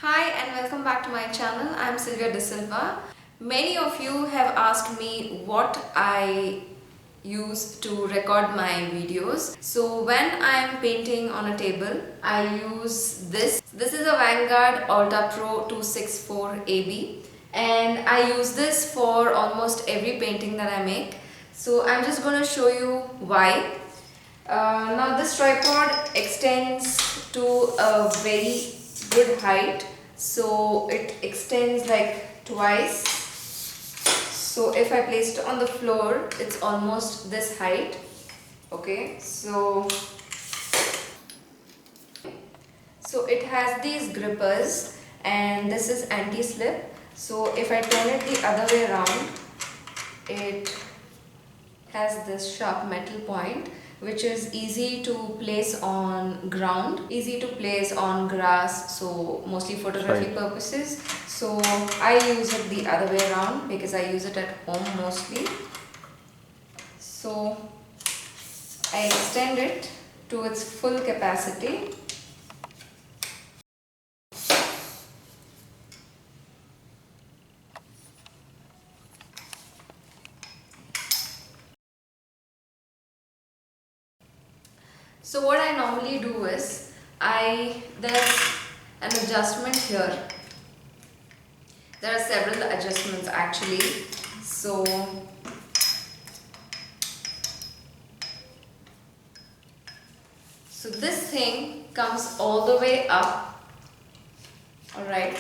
Hi and welcome back to my channel. I'm Sylvia D'Silva. Many of you have asked me what I use to record my videos. So when I'm painting on a table, I use this. This is a Vanguard Alta Pro 264 AB and I use this for almost every painting that I make. So I'm just going to show you why. Now this tripod extends to a very good height, so it extends like twice. So if I place it on the floor, it's almost this height. Okay, so it has these grippers and this is anti-slip. So if I turn it the other way around, it has this sharp metal point which is easy to place on ground, easy to place on grass, so mostly photography purposes. So I use it the other way around because I use it at home mostly. So I extend it to its full capacity. So what I normally do is, there's an adjustment here. There are several adjustments actually. So this thing comes all the way up, alright,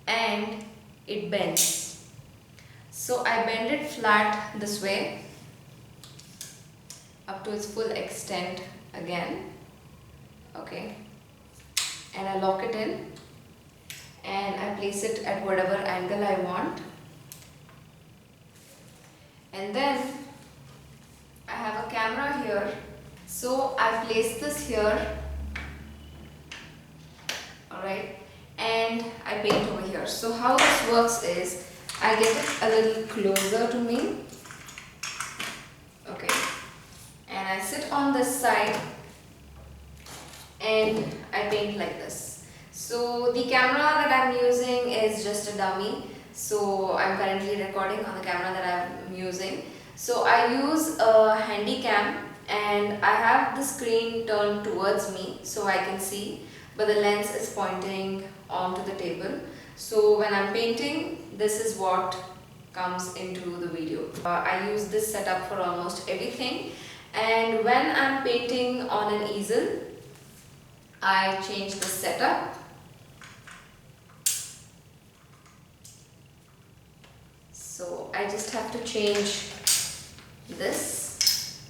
and it bends. So I bend it flat this way up to its full extent again, okay, and I lock it in and I place it at whatever angle I want, and then I have a camera here, so I place this here, alright, and I paint over here. So how this works is, I get it a little closer to me, okay, and I sit on this side and I paint like this. So the camera that I'm using is just a dummy, so I'm currently recording on the camera that I'm using. So I use a handy cam and I have the screen turned towards me so I can see, but the lens is pointing onto the table. So when I'm painting, this is what comes into the video. I use this setup for almost everything, and when I'm painting on an easel, I change the setup. So I just have to change this.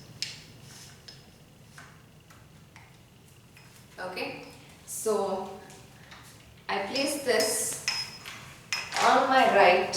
Okay, so I place this on my right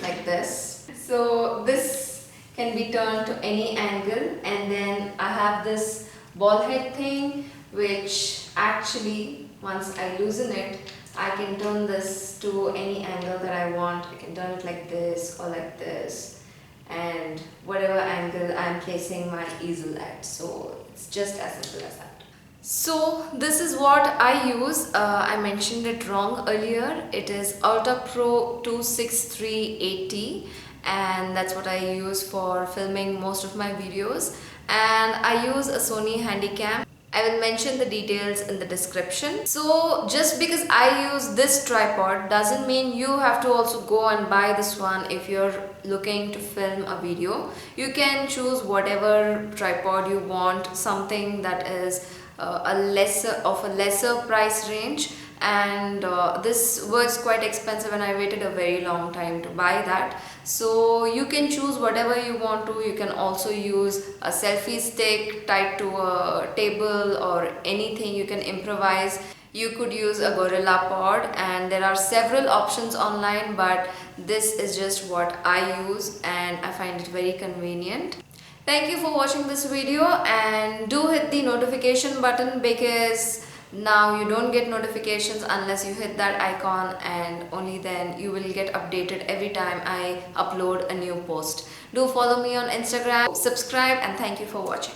like this. So this can be turned to any angle, and then I have this ball head thing which actually, once I loosen it, I can turn this to any angle that I want. I can turn it like this or like this, and whatever angle I'm placing my easel at. So it's just as simple as that. So this is what I use. I mentioned it wrong earlier. It is Alta Pro 26380 and that's what I use for filming most of my videos, and I use a Sony Handycam. I will mention the details in the description. So just because I use this tripod doesn't mean you have to also go and buy this one if you're looking to film a video. You can choose whatever tripod you want, something that is a lesser price range, and this was quite expensive and I waited a very long time to buy that. So you can choose whatever you want to. You can also use a selfie stick tied to a table or anything. You can improvise. You could use a gorilla pod, and there are several options online, but this is just what I use and I find it very convenient. Thank you for watching this video, and do hit the notification button because now you don't get notifications unless you hit that icon, and only then you will get updated every time I upload a new post. Do follow me on Instagram, subscribe, and thank you for watching.